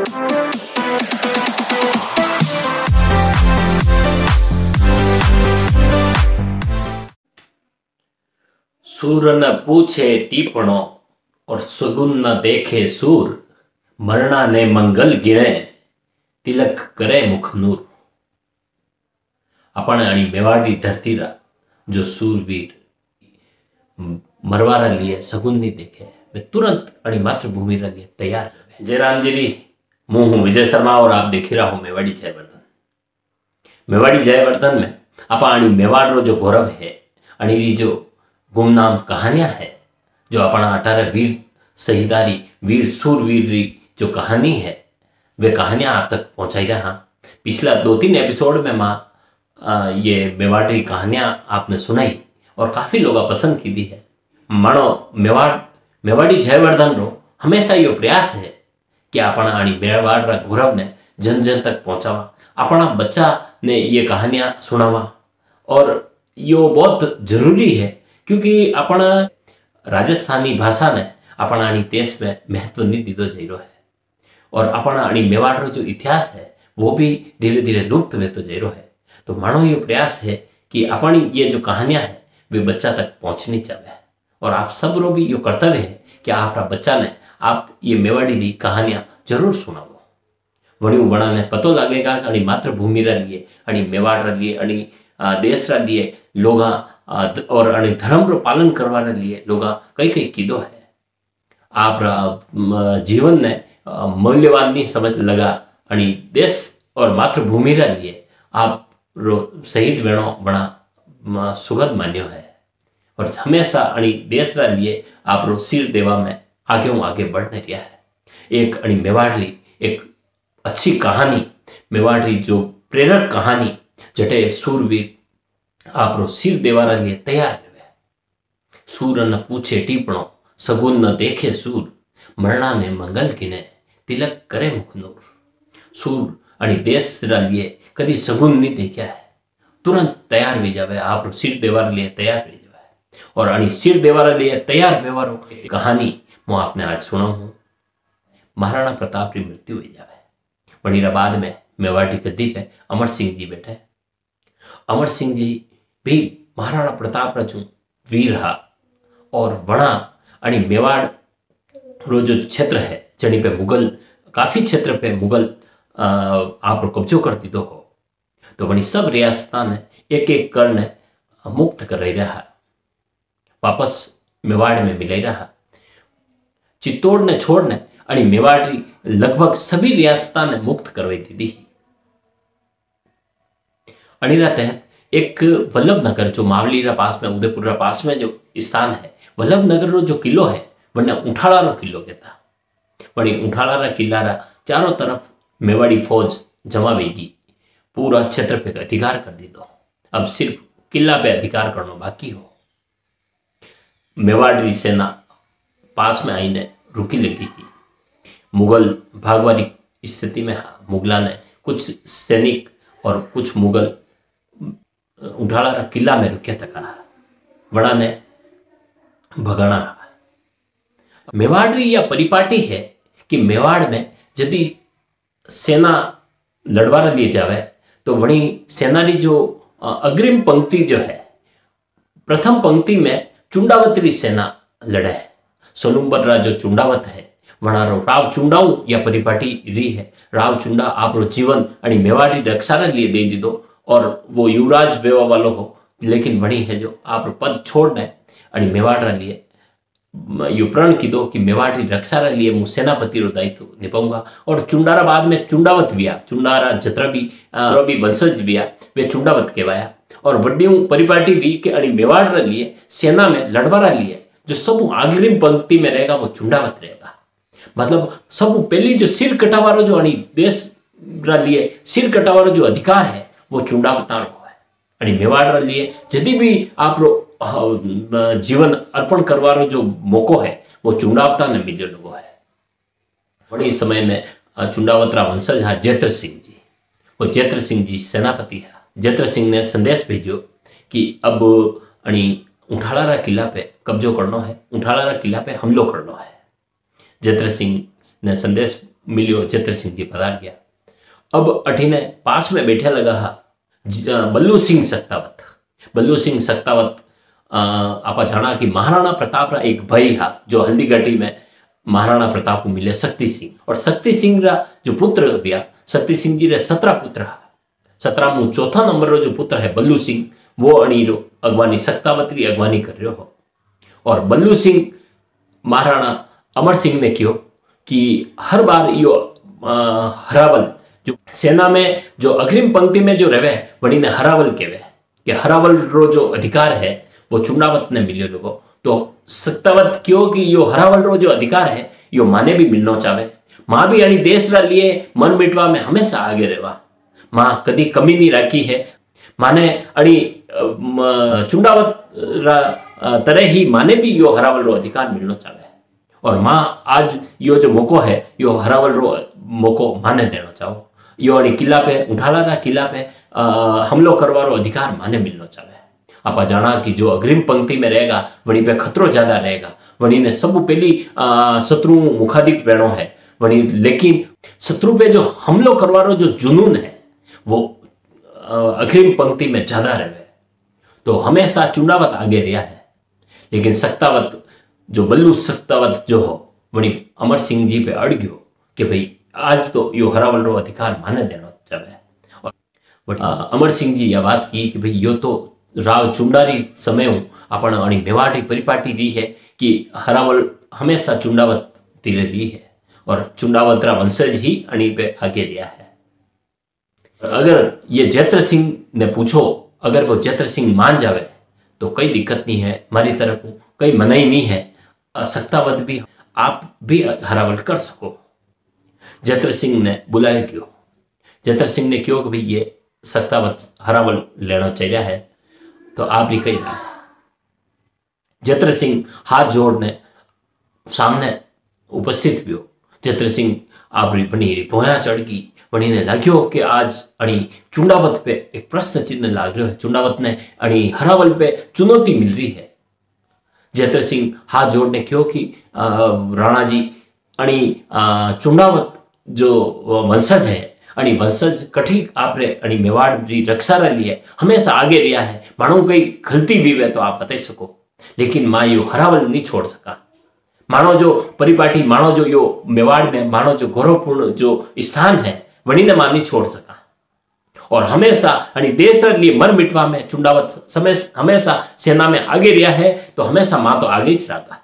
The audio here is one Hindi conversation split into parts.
सूर न पूछे टीपणो और सगुन न देखे सूर, मरना ने मंगल गिणे तिलक करे मुख नूर। आपण आणि मेवाड़ी धरती रा जो सूरवीर मरवारा लिए सगुन नहीं देखे वे तुरंत आणि मातृभूमि रा लिए तैयार रहे। जय राम जी, मैं हूं विजय शर्मा और आप देख रहा हूं मेवाड़ी जयवर्धन। मेवाड़ी जयवर्धन में आपण मेवाड़ रो जो गौरव है आणि जो गुमनाम कहानियां है, जो अपना 18 वीर शहीदारी वीर सूरवीर री जो कहानी है, वे कहानियां आप तक पहुंचाई रहा। पिछला 2-3 एपिसोड में माँ ये मेवाड़ी कहानियां आपने सुनाई और काफी लोग पसंद की दी है। मानो मेवाड़ी जयवर्धन रो हमेशा यो प्रयास है कि अपना आनी मेवाड़ रा गौरव ने जन जन तक पहुंचावा, अपना बच्चा ने ये कहानियां सुनावा। और यो बहुत जरूरी है क्योंकि अपना राजस्थानी भाषा ने अपना देश में महत्व नहीं दीदो जाइरो है और अपना मेवाड़ रो जो इतिहास है वो भी धीरे धीरे लुप्त होते जाइरो है। तो मानो ये प्रयास है कि अपनी ये जो कहानियां है वे बच्चा तक पहुंचनी चाहिए और आप सब रो भी ये कर्तव्य है कि आपका बच्चा ने आप ये मेवाड़ी दी कहानियां जरूर सुनावो। वणियों बड़ा ने पतो लगेगा कि मातृभूमि रा लिए मेवाड़ रा लिए देश रा लिए लोगा और धर्म रो पालन करवा लिए लोगा कई कई कीदो है। आप जीवन ने मूल्यवान नहीं समझ लगा देश और मातृभूमि रा लिए आप रो शहीद वेणो बड़ा सुगध मान्यो है और हमेशा देश रा लिए आप रो सिर देवा में आगे बढ़ने रिया है। एक मेवाड़ी एक अच्छी कहानी, मेवाड़ी जो प्रेरक कहानी जटे सूरवीर आप रो सिर देवारा लिए तैयार रहे। सूर न पूछे टीपणो सगुन न देखे सूर, मरना ने मंगल गिने तिलक करे मुख नूर। सूर आणि देश रा लिए कदी सगुन नहीं देखा है, तुरंत तैयार भी जावे, आप रो सिर देवार लिए तैयार भी जावे। और सिर देवारा लिए तैयार व्यवहारो कहानी मैं आपने आज सुनाऊं हूं। महाराणा प्रताप की मृत्यु हुई जावे, वणीरा बाद में मेवाड़ी गद्दी पे अमर सिंह जी बैठे। अमर सिंह जी भी महाराणा प्रताप रा जो वीर हा और वणा मेवाड़ रो जो क्षेत्र है जनी पे मुगल काफी क्षेत्र पे मुगल आप कब्जो कर दीदो हो, तो वनी सब रियासता ने एक एक करने मुक्त कर रहा, वापस मेवाड़ में मिलाई रहा। चित्तौड़ ने छोड़ने मेवाड़ी लगभग सभी रियासता ने मुक्त करवाई दी। अणीरा तहत एक वल्लभ नगर जो मावली रा पास में उदयपुर रा पास में जो स्थान है, वल्लभ नगर रो जो किलो है वने उठाड़ा रो किलो कहता। वही उठाड़ा रा किला रा चारों तरफ मेवाड़ी फौज जमा वेगी, पूरा क्षेत्र पे अधिकार कर दी दो। अब सिर्फ किला पे अधिकार करना बाकी हो। मेवाड़ी सेना पास में आईने रुकी लगी थी। मुगल भागवारी स्थिति में मुगला ने कुछ सैनिक और कुछ मुगल उठाड़ा रा किला में रुके तका, बड़ा ने भगाना। मेवाड़ी या परिपाटी है कि मेवाड़ में यदि सेना लड़वा लिए जावे तो वही सेना की जो अग्रिम पंक्ति जो है, प्रथम पंक्ति में चुंडावत सेना लड़े। सोलुम्बर रा जो चुंडावत है वहां राव चुंडाऊ या परिपाटी री है। राव चुंडा आप जीवन मेवाड़ी रक्षा लिए दे दीदो और वो युवराज वेवा वालो हो, लेकिन वही है जो आप पद छोड़ने मेवाड़ रा लिए यो प्रण कीधो कि मेवाड़ी रक्षा रा लिए मु सेनापति रो दायित्व निभाऊंगा। और चुंडारा बाद में चुंडावत विया, चुंडारा जतरा भी वंशज विया वे चुंडावत कहवाया। और वड्डियों परिपाटी वी के मेवाड़ रा लिए सेना में लड़वारा लिए जो सब अग्रिम पंक्ति में रहेगा वो चुंडावत रहेगा। मतलब सब पहली जो सिर कटावारो जो देश रा लिए सिर कटावारो जो अधिकार है वो चुंडावतारो है। मेवाड़ रा लिए यदि भी आप जीवन अर्पण करवारो जो मौको है वो चुंडावता ने मिलो लोगो है। बड़े समय में चुंडावतरा वंशज हा जैत्र सिंह जी, वो जैत्र सिंह जी सेनापति है। जैत्र सिंह ने संदेश भेजो कि अब उठाड़ा रा किला पे कब्जो करना है, उठाड़ा रा किला पे हमलो करना है। जैत्र सिंह ने संदेश मिलियो जत्र सिंह जी पधार गया। अब अठीने पास में बैठे लगा हा बल्लू सिंह सत्तावत। बल्लू सिंह सत्तावत आप जाना कि महाराणा प्रताप रा एक भाई हा जो हल्दी घाटी में महाराणा प्रताप को मिले शक्ति सिंह। और शक्ति सिंह रा जो पुत्र दिया, शक्ति सिंह जी रे 17 पुत्र हा। 17 में चौथा नंबर रो जो पुत्र है बल्लू सिंह, वो अणी रो अगवानी सत्तावत री अगवानी कर रहे हो। और बल्लू सिंह महाराणा अमर सिंह ने कहो कि हर बार यो हरावल जो सेना में जो अग्रिम पंक्ति में जो रहे वही ने हरावल कहवे कि हरावल रो जो अधिकार है वो चुंडावत ने मिलियो लोगो। तो सत्तावत क्यों कि यो हरावल रो जो अधिकार है यो माने भी मिलना चाहे। माँ भी अणी देश रा लिए मन मिटवा में हमेशा आगे रहवा। माँ कदी कमी नहीं राखी है। माने अणी चुंडावत रा तरह ही माने भी यो हरावल रो अधिकार मिलना चाहे। और माँ आज यो जो मौको है यो हरावल रो मौको माने देना चाहो। यो अणी किला पे उठाला रा किला पे हमलो करवारो अधिकार माने मिलना चाहे। आप जाना कि जो अग्रिम पंक्ति में रहेगा वहीं पे खतरो ज्यादा रहेगा। वहीं ने सब पहली शत्रु मुखादिक रहनो है वहीं, लेकिन शत्रु पे जो हमलो करवारो जो जुनून है वो अग्रिम पंक्ति में ज्यादा रहे। तो हमेशा चुंडावत आगे रहा है। लेकिन सत्तावत जो बल्लू सत्तावत जो हो वही अमर सिंह जी पे अड़ गयो कि भाई आज तो यो हरावल रो अधिकार माने देना चाहिए। और अमर सिंह जी यह बात की कि भाई यो तो राव चुंडारी समय आपण अणी मेवाड़ी परिपाटी रही है कि हरावल हमेशा चुंडावत तीरे रही है और चुंडावत रा वंशज ही अणी पे आगे रहा है। अगर ये जत्र सिंह ने पूछो, अगर वो जत्र सिंह मान जावे तो कोई दिक्कत नहीं है, हमारी तरफ कोई मनाही नहीं है। सत्तावत भी आप भी हरावल कर सको। जत्र सिंह ने बुलाया क्यों? जत्र सिंह ने क्यों कि भाई ये सत्तावत हरावल लेना चाहिए है तो आप भी कही रहा। जत्र सिंह हाथ जोड़ने सामने उपस्थित भी हो। जत्र सिंह आप बनी भोया चढ़ गई। वही ने लाग्यो कि आज अणी चुंडावत पे एक प्रश्न चिन्ह लाग रहा है। चुंडावत ने अणी हरावल पे चुनौती मिल रही है। जत्र सिंह हाथ जोड़ने क्यों कि राणा जी अणी चुंडावत जो वंशज है अणी वंशज कठी आपरे अणी मेवाड़ की रक्षा रे लिए हमेशा आगे रहा है। मानो कई गलती भी वे तो आप बता सको, लेकिन माँ यो हरावल नहीं छोड़ सका। मानो जो परिपाटी, मानो जो यो मेवाड़ में मानो जो गौरवपूर्ण जो स्थान है वही ने मां नहीं छोड़ सका। और हमेशा अणी देश रे लिए मर मिटवा में चुंडावत समय हमेशा सेना में आगे रहा है। तो हमेशा मां तो आगे ही रहा।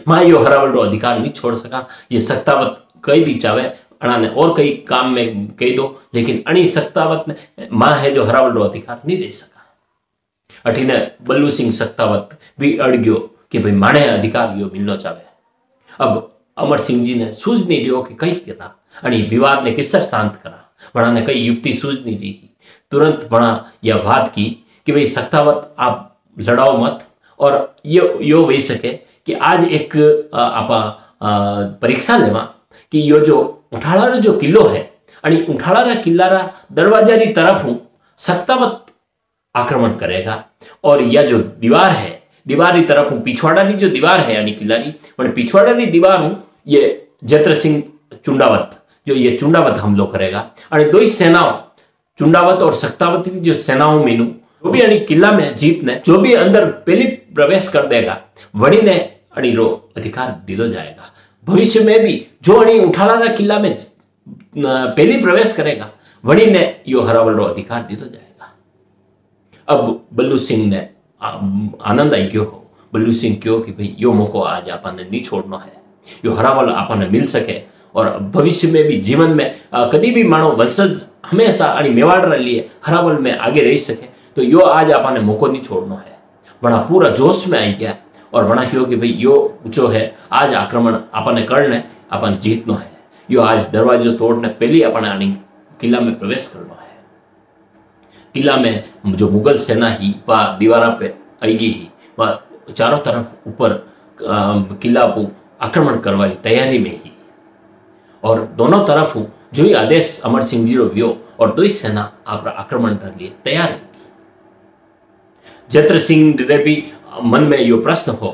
मां यो हरावल रो अधिकार नहीं छोड़ सका। ये सत्तावत कई भी चाहे अणा ने और कई काम में कही दो, लेकिन अणी सत्तावत ने मां है जो हरावल रो अधिकार नहीं दे सका। अठीने बल्लू सिंह सत्तावत भी अड़ गयो कि भाई माने अधिकार यो मिलना चाहे। अब अमर सिंह जी ने सूझ नहीं रहो कि कई करा अणी विवाद ने किस तरह शांत करा। बड़ा ने कई युक्ति सूझ नहीं रही। तुरंत बड़ा यह बात की कि भाई सत्तावत आप लड़ाओ मत। और यो वही सके कि आज एक आप परीक्षा लेवा कि यो जो उठाड़ा रो जो किलो है अणी उठाड़ा रा किला रा दरवाजा री तरफ हूँ सत्तावत आक्रमण करेगा। और यह जो दीवार है दीवार की तरफ हूँ पिछवाड़ा की जो दीवार है अणी किला की मैं पिछवाड़ा की दीवार हूँ ये जत्र सिंह चुंडावत जो ये चुंडावत हमलो करेगा। अणी दो ही सेनाओं चुंडावत और सत्तावत की जो सेनाओं में जो भी अणी किला में जीत ने जो भी अंदर पहली प्रवेश कर देगा वही ने अणी रो अधिकार दीदो जाएगा। भविष्य में भी जो अणी उठाड़ा रा किला में पहली प्रवेश करेगा वही ने यो हरावल रो अधिकार दीदो जाएगा। अब बल्लू सिंह ने आनंद आई गयो हो। बल्लू सिंह क्यों कि भाई यो मौको आज आपने नहीं छोड़ना है। यो हरावल आपने मिल सके और भविष्य में भी जीवन में कभी भी मानो वंशज हमेशा अणी मेवाड़ रे लिए हरावल में आगे रह सके तो यो आज आपने मौको नहीं छोड़ना है। बड़ा पूरा जोश में आई गया और बड़ा क्यों कि भाई यो जो है आज आक्रमण आपने करने अपन जीतना है। यो आज दरवाजो तोड़ने पहले अपने अणी किला में प्रवेश करना है। किला में जो मुगल सेना ही वह दीवारा पे आएगी ही वह चारों तरफ ऊपर किला को आक्रमण करवानी तैयारी में ही। और दोनों तरफ जो ही आदेश अमर सिंह जी रो वियो और दो ही सेना आप आक्रमण के लिए तैयार होगी। जत्र सिंह रे भी मन में यो प्रश्न हो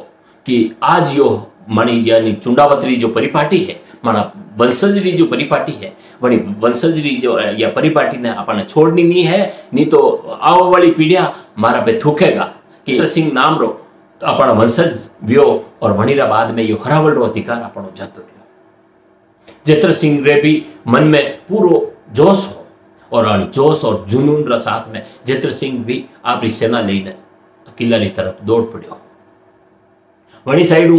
कि आज यो मानी यानी चुंडावतरी जो परिपाटी है माना वंशजरी जो परिपाटी है वही वंशजरी जो या परिपाटी ने आपने छोड़नी नहीं है, नहीं तो आव वाली पीढ़िया मारा पे थूकेगा कि जेत्र सिंह नाम रो तो अपना वंशज व्यो और वणीरा बाद में यो हरावल रो अधिकार अपनो जातो रहो। जेत्र सिंह रे भी मन में पूरो जोश हो और जोश और जुनून रा साथ में जेत्र सिंह भी आपरी सेना लेने किला की तरफ दौड़ पड़ो। वणी साइड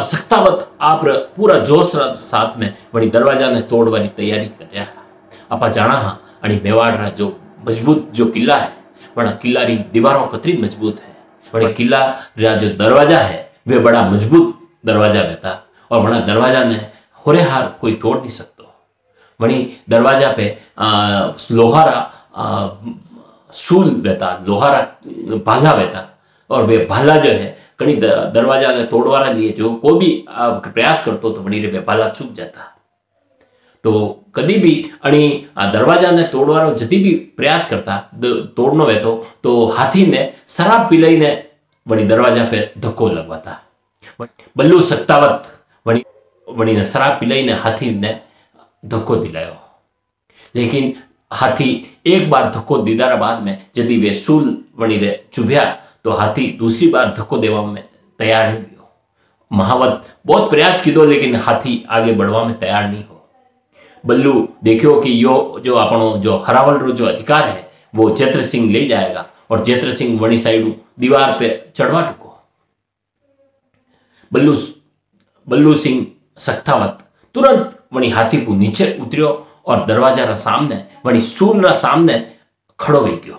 सख्तावत आप पूरा जोश रा साथ में वणी दरवाजा ने तोड़वानी तैयारी कर रहा है। आपा जाना हा आणि मेवाड़ रा जो मजबूत जो किला है वणा किला री दीवारों कतरी मजबूत है। वणी किला रा जो दरवाजा है वे बड़ा मजबूत दरवाजा रहता और वणा दरवाजा ने होरे हार कोई तोड़ नहीं सकतो। वणी दरवाजा पे लोहारा सूल रहता, लोहारा भाला रहता और वे भाला जो है कहीं दरवाजा ने तोड़वाना लिए जो कोई भी प्रयास करतो तो वणी रे भाला चूक जाता। तो कभी भी अणी दरवाजा ने तोड़वानो जदी भी प्रयास करता तोड़नो वेतो तो हाथी ने शराब पिलाई ने वणी दरवाजा पे धक्को लगवाता। बल्लू सत्तावत वणी ने शराब पिलाई ने हाथी ने धक्को दिलायो, लेकिन हाथी एक बार धक्को दीदारा बाद में जदी वे सूल वणी रे चुभ्या तो हाथी दूसरी बार धक्को देवा में तैयार नहीं हो। महावत बहुत प्रयास किदो लेकिन हाथी आगे बढ़वा में तैयार नहीं हो। बल्लू देखियो कि यो जो अपनो जो हरावल रो जो अधिकार है वो जेत्र सिंह ले जाएगा और जेत्र सिंह वणी साइड दीवार पे चढ़वा टुको। बल्लू सिंह सख्तावत तुरंत वणी हाथी को नीचे उतरियो और दरवाजा रा सामने वणी सूल रा सामने खड़ो हो गयो।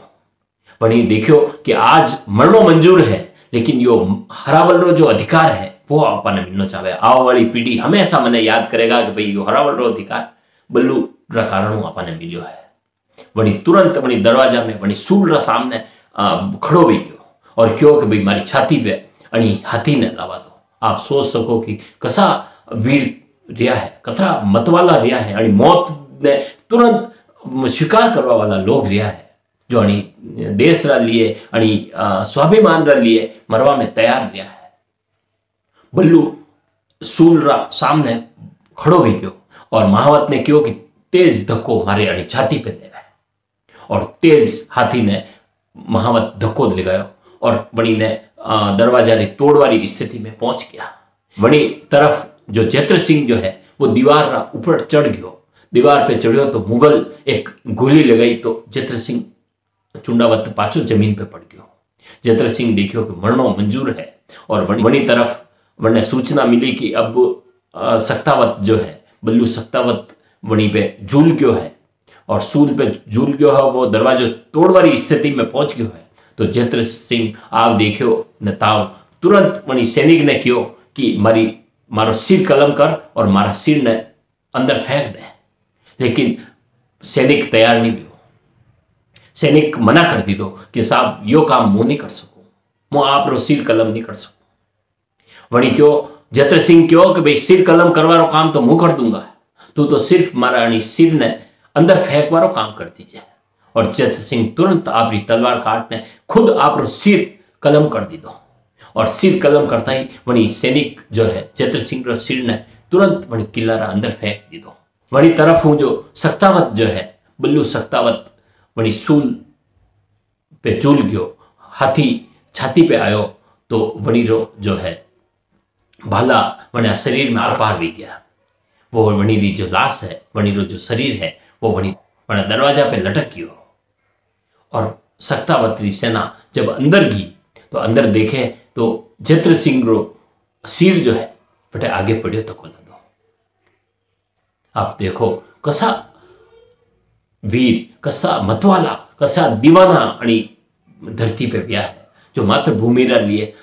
वणी देखियो कि आज मरनो मंजूर है लेकिन यो हरावल रो जो अधिकार है वो आपने मिलना चाहे। आव वाली पीढ़ी हमेशा मने याद करेगा कि भाई यो हरावल रो अधिकार बल्लू रा कारण आपने मिलियो है। वणी तुरंत वणी दरवाजा में वणी सूल रा सामने खड़ो हो गयो और क्यों कि भाई मारी छाती पे अणी हाथी ने लावा दो। आप सोच सको कि कसा वीर रिया है, कतरा मतवाला रिया है अणी मौत ने तुरंत स्वीकार करवा वाला लोग रिया है जो अणी देश रा लिए अणी स्वाभिमान रा लिए मरवा में तैयार रिया है। बल्लू सूल रा सामने खड़ो हो गयो और महावत ने क्यों कि तेज धक्को मारे अणी छाती पे देवे और तेज हाथी ने महावत धक्को लगायो और वणी ने दरवाजा री तोड़वारी स्थिति में पहुंच गया। वणी तरफ जो जेत्र सिंह जो है वो दीवार रा ऊपर चढ़ गयो। दीवार पे चढ़ियो तो मुगल एक गोली लगाई तो जेत्र सिंह चुंडावत पाछो जमीन पे पड़ गयो। जेत्र सिंह देखियो कि मरनो मंजूर है और वणी तरफ वने सूचना मिली कि अब सख्तावत जो है बल्लू सख्तावत वणी पे झूल गयो है और सूल पे झूल गयो है, वो दरवाजो तोड़वारी स्थिति में पहुंच गयो है। तो जेत्र सिंह आप देखियो ने ताव तुरंत वणी सैनिक ने कहो कि मारो सिर कलम कर और मारा सिर ने अंदर फेंक दे, लेकिन सैनिक तैयार नहीं हुआ। सैनिक मना कर दी दो कि साहब यो काम मुंह नहीं कर सकूं, मुंह आप रो सिर कलम नहीं कर सकूं। वणी क्यों जेत्र सिंह क्यों कि भाई सिर कलम करवारो काम तो मुंह कर दूंगा, तू तो सिर्फ मारा अणी सिर ने अंदर फेंकवारो काम कर दीजिए। और जेत्र सिंह तुरंत आपरी तलवार काट ने खुद आप रो सिर कलम कर दी दो और सिर कलम करता ही वणी सैनिक जो है जेत्र सिंह रो सिर ने तुरंत वणी किला रा अंदर फेंक दी दो। वणी तरफ हूं जो सख्तावत जो है बल्लू सख्तावत वणी सूल पे झूल गयो, हाथी छाती पे आयो तो वणी रो जो है भाला वणी शरीर में आर पार भी गया। वो वणी री जो लाश है वणी रो जो शरीर है वो वणी दरवाजा पे लटक गयो और सख्तावत री सेना जब अंदर गई तो अंदर देखे तो जेत्र सिंह रो सिर जो है बटे आगे पड़ियो तको न दो। आप देखो कसा वीर, कसा मतवाला, कसा दीवाना अणी धरती पे व्या है जो मातृभूमि रा लिए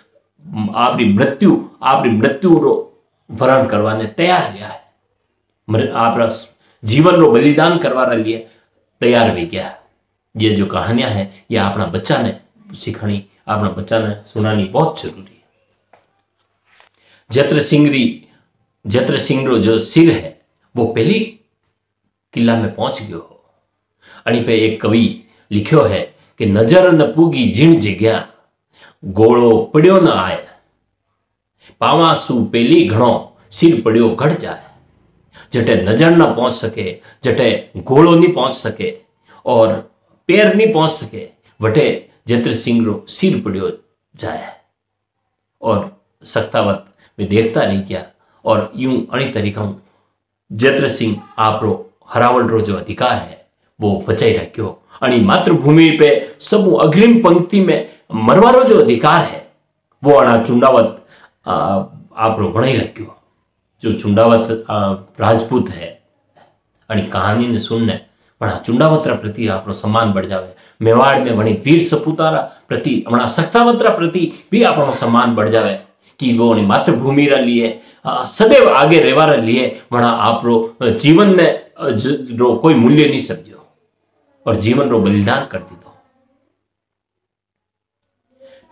आपरी मृत्यु रो वरण करवाने तैयार रहा है, आप जीवन रो बलिदान करवा लिए तैयार हो गया। ये जो कहानियां है ये अपना बच्चा ने सीखनी, अपना बच्चा ने सुनानी बहुत जरूरी है। जेत्र सिंह रो जो सिर है वो पहली किला में पहुंच गयो हो। अणी पे एक कवि लिखियो है कि नजर न पूगी जिण जग्या गोळो पड़ियो न आए, पावासू पेली घणो सिर पड़ियो घट जाए। जटे नजर ना पहुंच सके, जटे घोड़ो नहीं पहुंच सके और पैर नहीं पहुंच सके, वटे जेत्र सिंह रो सिर पड़ियो जाए। और सख्तावत में देखता रही गया और यूं अणी तरीका जेत्र सिंह आपरो हरावल रो जो अधिकार है वो बचाई रखियो। अणी मातृभूमि पे सब अग्रिम पंक्ति में मरवारो जो अधिकार है वो अणा चुंडावत आपरो बनाई रखियो। जो चुंडावत राजपूत है अणी कहानी ने सुनने पण चुंडावतरा प्रति आपनो सम्मान बढ़ जावे। मेवाड़ में वणी वीर सपूतारा प्रति हमारा सख्तावतरा प्रति भी आपनो सम्मान बढ़ जावे कि वो मातृभूमि रा लिए सदैव आगे रहवा रा लिए वणा आपरो जीवन ने रो कोई मूल्य नहीं समझो और जीवन रो बलिदान कर दीधो।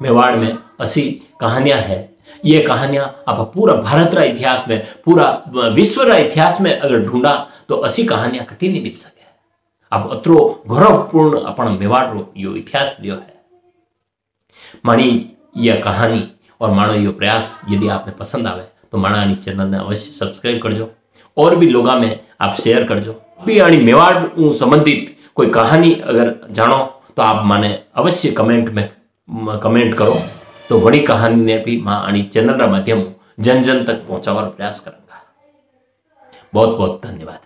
मेवाड़ में असी कहानियां है, ये कहानियां आप पूरा भारत रा इतिहास में, पूरा विश्व रा इतिहास में अगर ढूंढा तो असी कहानियां कटी नहीं मिल सके। आप अत्रो गौरवपूर्ण अपन मेवाड़ रो यो इतिहास लियो है। मानी यह कहानी और मानो यो प्रयास यदि आपने पसंद आवे तो माना आनी चैनल ने अवश्य सब्सक्राइब करजो और भी लोगा में आप शेयर करजो। भी आनी मेवाड़ संबंधित कोई कहानी अगर जानो तो आप माने अवश्य कमेंट में कमेंट करो तो बड़ी कहानी ने भी मां आनी चैनल रा माध्यम जन जन तक पहुंचावा प्रयास करूंगा। बहुत बहुत धन्यवाद।